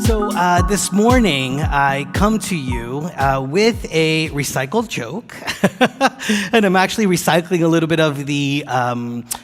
So this morning, I come to you with a recycled joke, and I'm actually recycling a little bit of the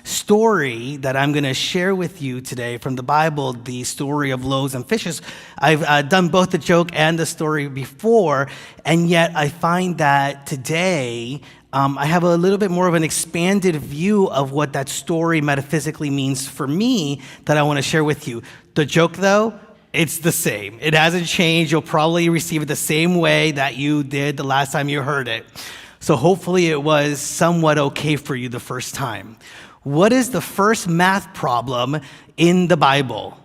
story that I'm going to share with you today from the Bible, the story of loaves and fishes. I've done both the joke and the story before, and yet I find that today I have a little bit more of an expanded view of what that story metaphysically means for me that I want to share with you. The joke, though, it's the same. It hasn't changed. You'll probably receive it the same way that you did the last time you heard it. So hopefully it was somewhat okay for you the first time. What is the first math problem in the Bible?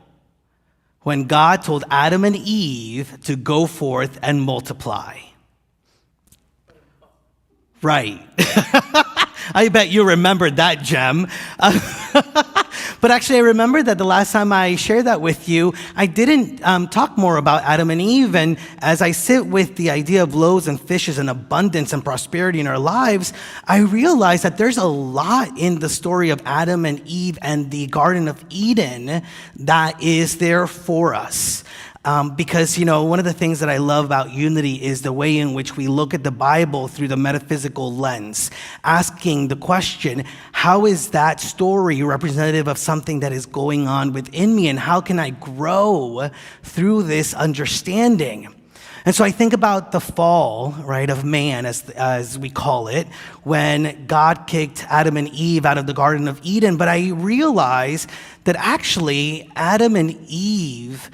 When God told Adam and Eve to go forth and multiply. Right. I bet you remembered that gem. But actually, I remember that the last time I shared that with you, I didn't talk more about Adam and Eve. And as I sit with the idea of loaves and fishes and abundance and prosperity in our lives, I realize that there's a lot in the story of Adam and Eve and the Garden of Eden that is there for us. Because, one of the things that I love about Unity is the way in which we look at the Bible through the metaphysical lens, asking the question, how is that story representative of something that is going on within me, and how can I grow through this understanding? And so I think about the fall, right, of man, as we call it, when God kicked Adam and Eve out of the Garden of Eden. But I realize that actually Adam and Eve,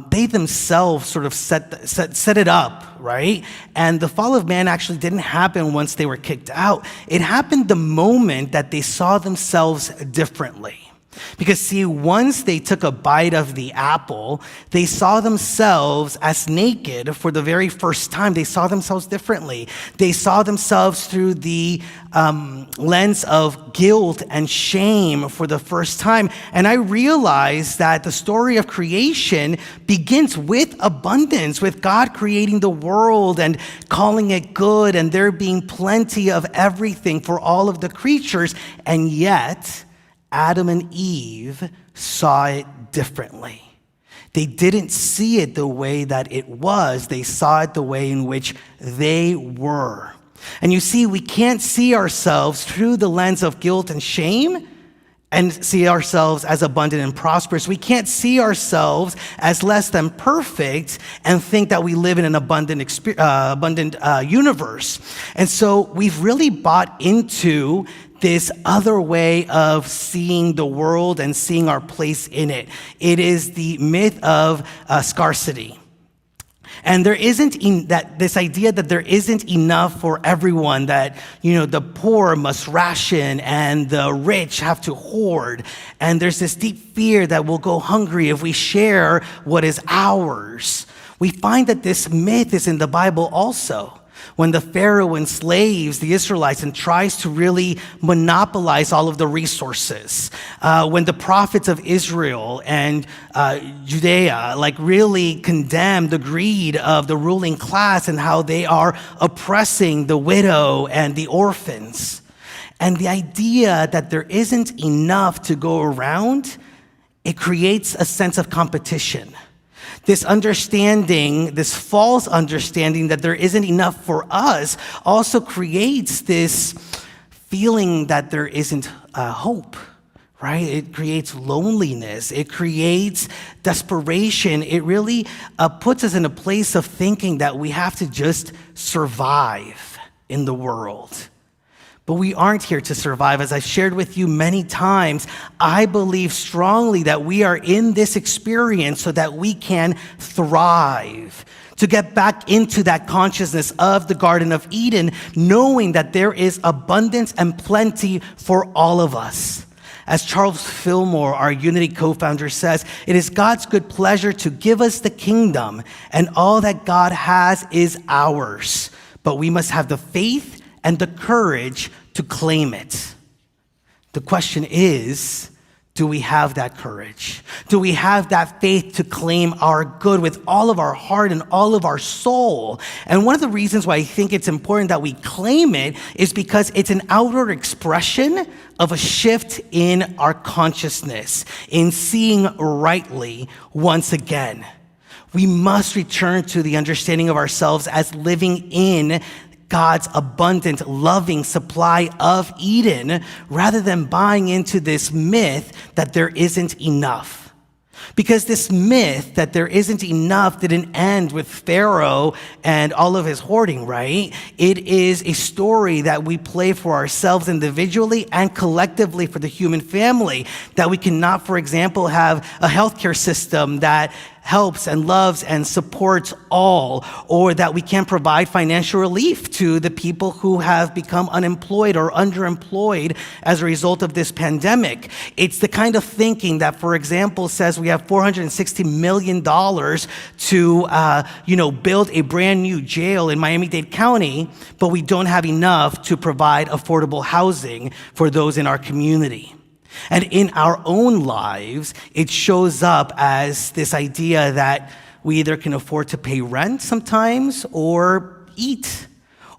they themselves sort of set it up, right? And the fall of man actually didn't happen once they were kicked out. It happened the moment that they saw themselves differently. Because see, once they took a bite of the apple, they saw themselves as naked for the very first time. They saw themselves differently. They saw themselves through the lens of guilt and shame for the first time. And I realized that the story of creation begins with abundance, with God creating the world and calling it good, and there being plenty of everything for all of the creatures. And yet, Adam and Eve saw it differently. They didn't see it the way that it was. They saw it the way in which they were. And you see, we can't see ourselves through the lens of guilt and shame and see ourselves as abundant and prosperous. We can't see ourselves as less than perfect and think that we live in an abundant universe. And so we've really bought into this other way of seeing the world and seeing our place in it. It is the myth of scarcity. And there isn't this idea that there isn't enough for everyone, that, the poor must ration and the rich have to hoard. And there's this deep fear that we'll go hungry if we share what is ours. We find that this myth is in the Bible also. When the Pharaoh enslaves the Israelites and tries to really monopolize all of the resources. When the prophets of Israel and Judea really condemn the greed of the ruling class and how they are oppressing the widow and the orphans. And the idea that there isn't enough to go around, it creates a sense of competition. This understanding, this false understanding that there isn't enough for us also creates this feeling that there isn't hope, right? It creates loneliness. It creates desperation. It really puts us in a place of thinking that we have to just survive in the world. But we aren't here to survive. As I've shared with you many times, I believe strongly that we are in this experience so that we can thrive, to get back into that consciousness of the Garden of Eden, knowing that there is abundance and plenty for all of us. As Charles Fillmore, our Unity co-founder, says, it is God's good pleasure to give us the kingdom, and all that God has is ours. But we must have the faith and the courage to claim it. The question is, do we have that courage? Do we have that faith to claim our good with all of our heart and all of our soul? And one of the reasons why I think it's important that we claim it is because it's an outward expression of a shift in our consciousness, in seeing rightly once again. We must return to the understanding of ourselves as living in God's abundant, loving supply of Eden, rather than buying into this myth that there isn't enough. Because this myth that there isn't enough didn't end with Pharaoh and all of his hoarding, right? It is a story that we play for ourselves individually and collectively for the human family. That we cannot, for example, have a healthcare system that helps and loves and supports all, or that we can provide financial relief to the people who have become unemployed or underemployed as a result of this pandemic. It's the kind of thinking that, for example, says we have $460 million to build a brand new jail in Miami-Dade County, but we don't have enough to provide affordable housing for those in our community. And in our own lives, it shows up as this idea that we either can afford to pay rent sometimes or eat,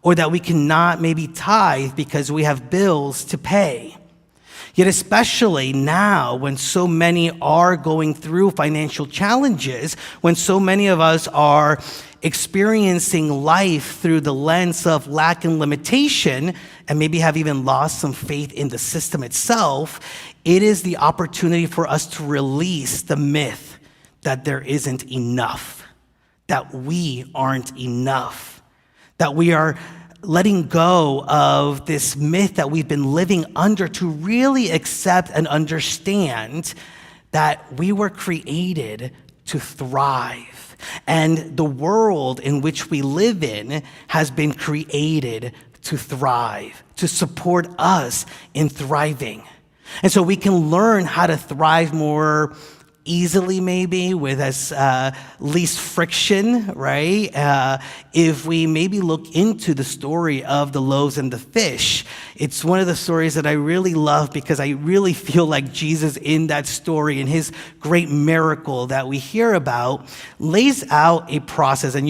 or that we cannot maybe tithe because we have bills to pay. Yet especially now when so many are going through financial challenges, when so many of us are experiencing life through the lens of lack and limitation, and maybe have even lost some faith in the system itself, it is the opportunity for us to release the myth that there isn't enough, that we aren't enough, that we are letting go of this myth that we've been living under to really accept and understand that we were created to thrive. And the world in which we live in has been created to thrive, to support us in thriving. And so we can learn how to thrive more easily, maybe with as least friction, right? If we maybe look into the story of the loaves and the fish. It's one of the stories that I really love because I really feel like Jesus in that story and his great miracle that we hear about lays out a process. And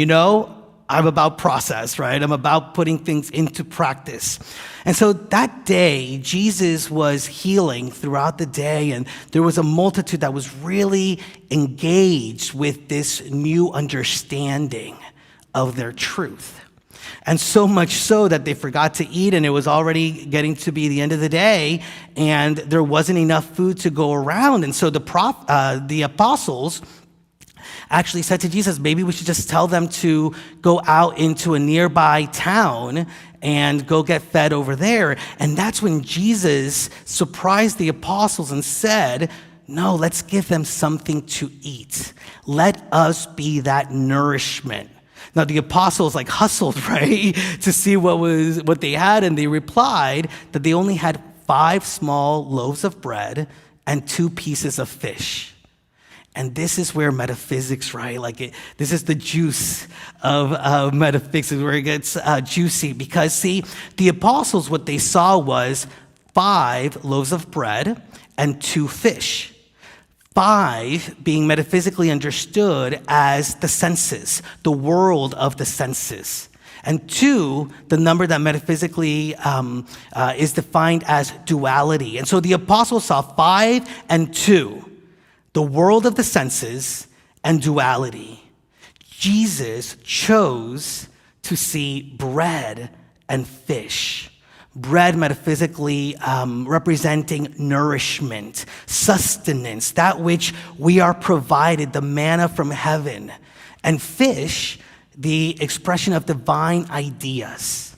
I'm about process, right? I'm about putting things into practice. And so that day, Jesus was healing throughout the day, and there was a multitude that was really engaged with this new understanding of their truth. And so much so that they forgot to eat, and it was already getting to be the end of the day, and there wasn't enough food to go around. And so the apostles actually said to Jesus, maybe we should just tell them to go out into a nearby town and go get fed over there. And that's when Jesus surprised the apostles and said, no, let's give them something to eat. Let us be that nourishment. Now the apostles hustled, right, to see what they had, and they replied that they only had 5 small loaves of bread and 2 pieces of fish. And this is where metaphysics, right? This is the juice of metaphysics, where it gets juicy. Because, see, the apostles, what they saw was 5 loaves of bread and 2 fish. 5 being metaphysically understood as the senses, the world of the senses. And 2, the number that metaphysically is defined as duality. And so the apostles saw 5 and 2. The world of the senses and duality. Jesus chose to see bread and fish. Bread metaphysically representing nourishment, sustenance, that which we are provided, the manna from heaven. And fish, the expression of divine ideas.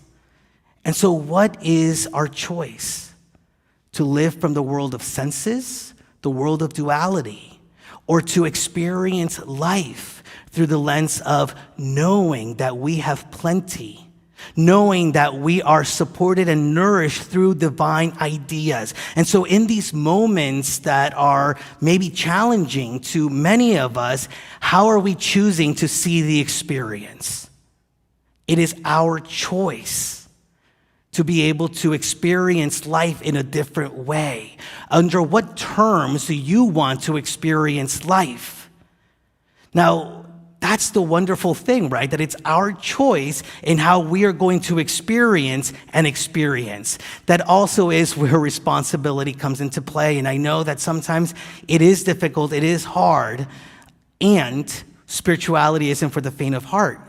And so what is our choice? To live from the world of senses, the world of duality, or to experience life through the lens of knowing that we have plenty, knowing that we are supported and nourished through divine ideas. And so in these moments that are maybe challenging to many of us, how are we choosing to see the experience? It is our choice to be able to experience life in a different way. Under what terms do you want to experience life? Now, that's the wonderful thing, right? That it's our choice in how we are going to experience an experience. That also is where responsibility comes into play. And I know that sometimes it is difficult, it is hard, and Spirituality isn't for the faint of heart.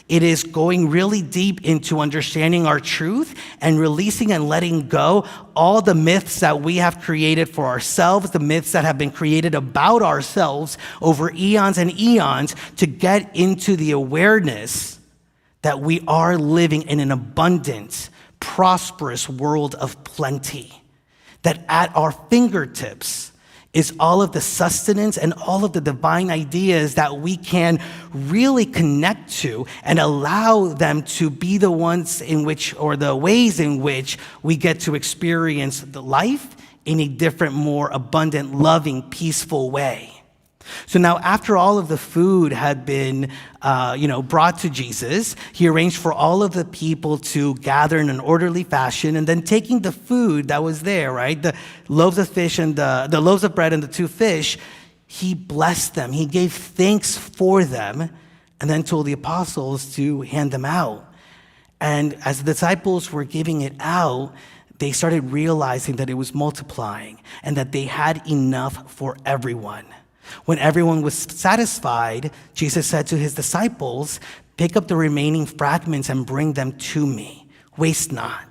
It is going really deep into understanding our truth and releasing and letting go all the myths that we have created for ourselves, the myths that have been created about ourselves over eons and eons, to get into the awareness that we are living in an abundant, prosperous world of plenty, that at our fingertips is all of the sustenance and all of the divine ideas that we can really connect to and allow them to be the ones in which, or the ways in which, we get to experience the life in a different, more abundant, loving, peaceful way. So now, after all of the food had been, brought to Jesus, he arranged for all of the people to gather in an orderly fashion, and then taking the food that was there, right, the loaves of fish and the loaves of bread and the 2 fish, he blessed them. He gave thanks for them, and then told the apostles to hand them out. And as the disciples were giving it out, they started realizing that it was multiplying and that they had enough for everyone. When everyone was satisfied, Jesus said to his disciples, "Pick up the remaining fragments and bring them to me. Waste not."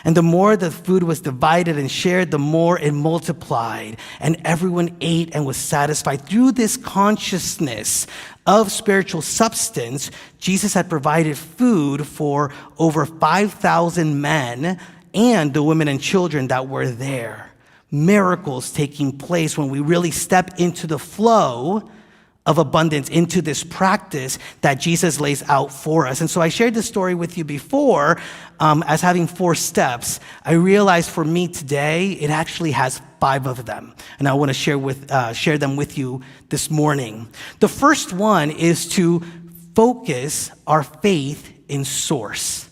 And the more the food was divided and shared, the more it multiplied. And everyone ate and was satisfied. Through this consciousness of spiritual substance, Jesus had provided food for over 5,000 men and the women and children that were there. Miracles taking place when we really step into the flow of abundance, into this practice that Jesus lays out for us. And so I shared this story with you before as having 4 steps. I realized for me today, it actually has 5 of them. And I want to share them with you this morning. The first one is to focus our faith in source.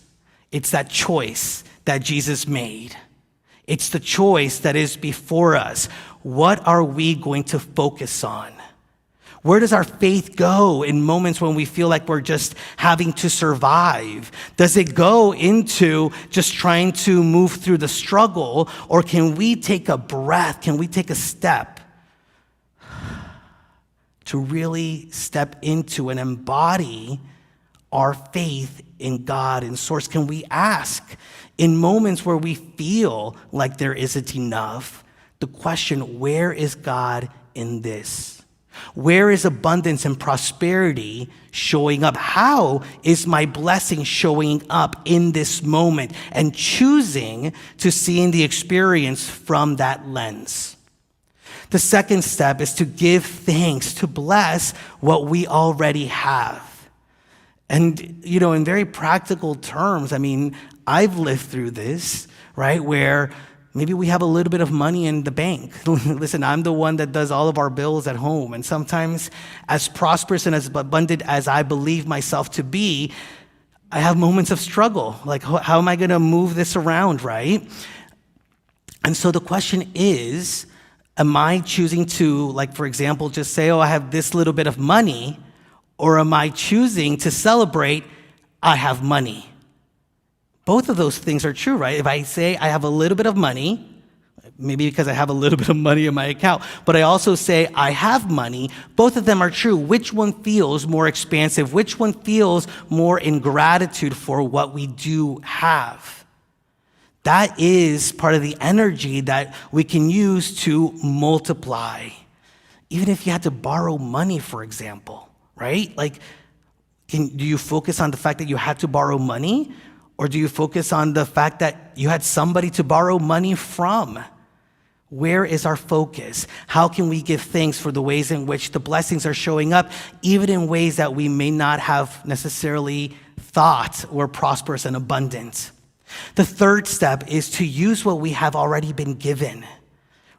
It's that choice that Jesus made. It's the choice that is before us. What are we going to focus on? Where does our faith go in moments when we feel like we're just having to survive? Does it go into just trying to move through the struggle? Or can we take a breath? Can we take a step to really step into and embody our faith in God and source? Can we ask in moments where we feel like there isn't enough, the question, where is God in this? Where is abundance and prosperity showing up? How is my blessing showing up in this moment? And choosing to see in the experience from that lens. The second step is to give thanks, to bless what we already have. And, in very practical terms, I've lived through this, right, where maybe we have a little bit of money in the bank. Listen, I'm the one that does all of our bills at home. And sometimes, as prosperous and as abundant as I believe myself to be, I have moments of struggle. Like, how am I going to move this around, right? And so the question is, am I choosing to, for example, just say, I have this little bit of money, or am I choosing to celebrate, I have money? Both of those things are true, right? If I say I have a little bit of money, maybe because I have a little bit of money in my account, but I also say I have money, both of them are true. Which one feels more expansive? Which one feels more in gratitude for what we do have? That is part of the energy that we can use to multiply. Even if you had to borrow money, for example, right? Do you focus on the fact that you had to borrow money? Or do you focus on the fact that you had somebody to borrow money from? Where is our focus? How can we give thanks for the ways in which the blessings are showing up, even in ways that we may not have necessarily thought were prosperous and abundant? The third step is to use what we have already been given,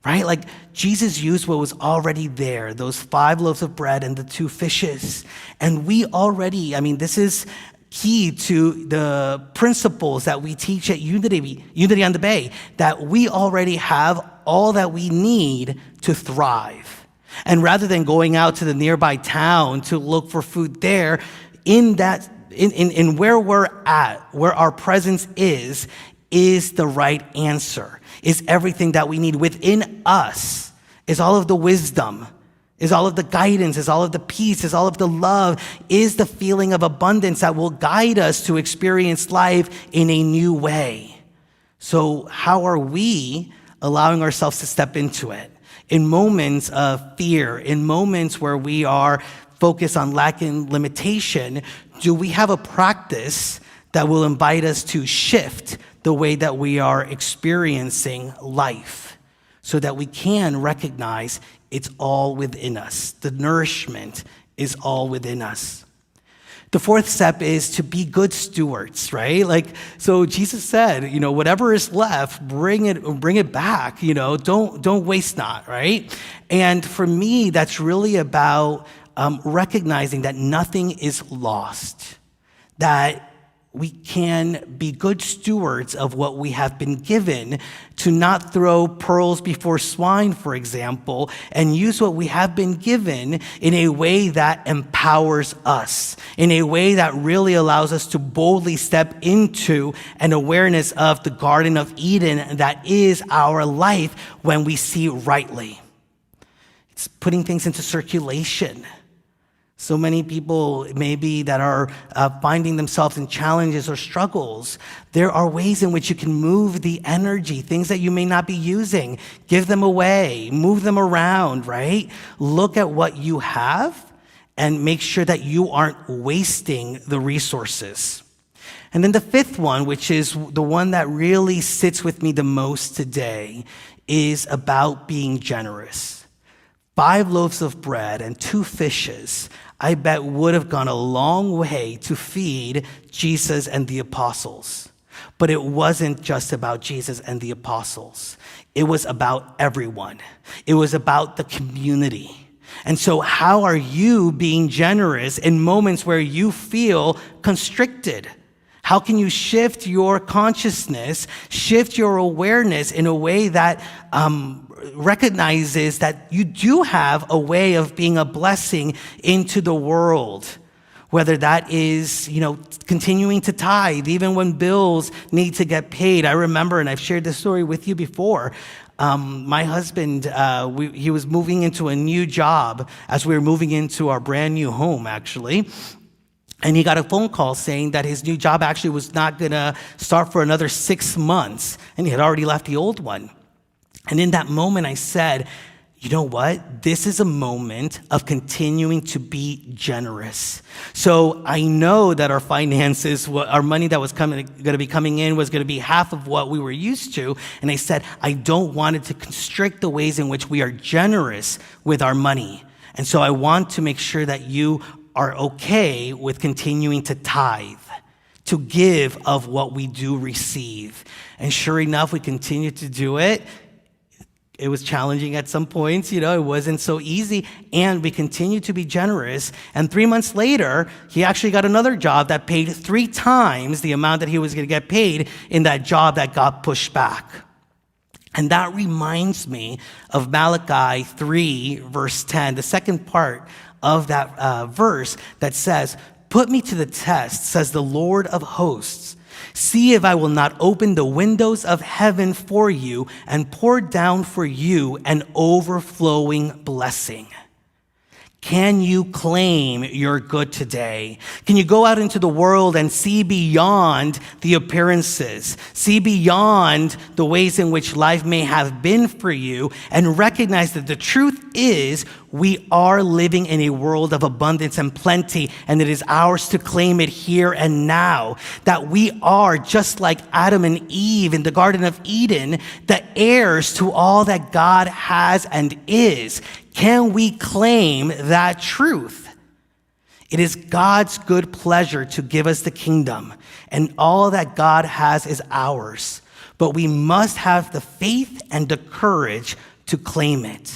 right? Jesus used what was already there, those 5 loaves of bread and the 2 fishes. And we already, this is key to the principles that we teach at Unity on the Bay, that we already have all that we need to thrive. And rather than going out to the nearby town to look for food there, in where we're at, where our presence is the right answer, is everything that we need. Within us is all of the wisdom is all of the guidance, is all of the peace, is all of the love, is the feeling of abundance that will guide us to experience life in a new way. So how are we allowing ourselves to step into it? In moments of fear, in moments where we are focused on lack and limitation, do we have a practice that will invite us to shift the way that we are experiencing life so that we can recognize it's all within us? The nourishment is all within us. The fourth step is to be good stewards, right? So Jesus said, whatever is left, bring it back, don't waste not, right? And for me, that's really about recognizing that nothing is lost, that we can be good stewards of what we have been given, to not throw pearls before swine, for example, and use what we have been given in a way that empowers us, in a way that really allows us to boldly step into an awareness of the Garden of Eden that is our life when we see rightly. It's putting things into circulation. So many people maybe that are finding themselves in challenges or struggles, there are ways in which you can move the energy, things that you may not be using, give them away, move them around, right? Look at what you have and make sure that you aren't wasting the resources. And then the fifth one, which is the one that really sits with me the most today, is about being generous. 5 loaves of bread and 2 fishes, I bet would have gone a long way to feed Jesus and the apostles. But it wasn't just about Jesus and the apostles. It was about everyone. It was about the community. And so how are you being generous in moments where you feel constricted? How can you shift your consciousness, shift your awareness in a way that recognizes that you do have a way of being a blessing into the world? Whether that is, continuing to tithe, even when bills need to get paid. I remember, and I've shared this story with you before, my husband, he was moving into a new job as we were moving into our brand new home, actually. And he got a phone call saying that his new job actually was not going to start for another 6 months. And he had already left the old one. And in that moment, I said, you know what? This is a moment of continuing to be generous. So I know that our finances, our money that was going to be coming in was going to be half of what we were used to. And I said, I don't want it to constrict the ways in which we are generous with our money. And so I want to make sure that you are okay with continuing to tithe, to give of what we do receive. And sure enough, we continue to do it. It was challenging at some points, it wasn't so easy. And we continue to be generous. And 3 months later, he actually got another job that paid 3 times the amount that he was going to get paid in that job that got pushed back. And that reminds me of Malachi 3, verse 10, the second part of that verse that says, "Put me to the test, says the Lord of hosts. See if I will not open the windows of heaven for you and pour down for you an overflowing blessing." Can you claim your good today? Can you go out into the world and see beyond the appearances, see beyond the ways in which life may have been for you, and recognize that the truth is we are living in a world of abundance and plenty, and it is ours to claim it here and now, that we are, just like Adam and Eve in the Garden of Eden, the heirs to all that God has and is. Can we claim that truth? It is God's good pleasure to give us the kingdom, and all that God has is ours. But we must have the faith and the courage to claim it.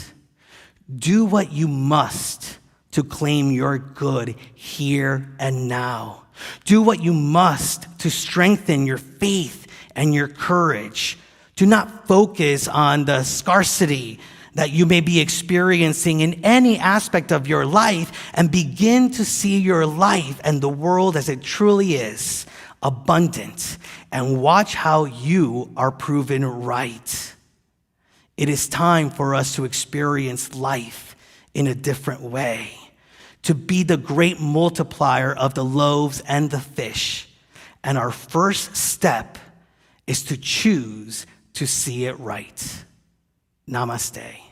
Do what you must to claim your good here and now. Do what you must to strengthen your faith and your courage. Do not focus on the scarcity that you may be experiencing in any aspect of your life, and begin to see your life and the world as it truly is, abundant, and watch how you are proven right. It is time for us to experience life in a different way, to be the great multiplier of the loaves and the fish. And our first step is to choose to see it right. Namaste.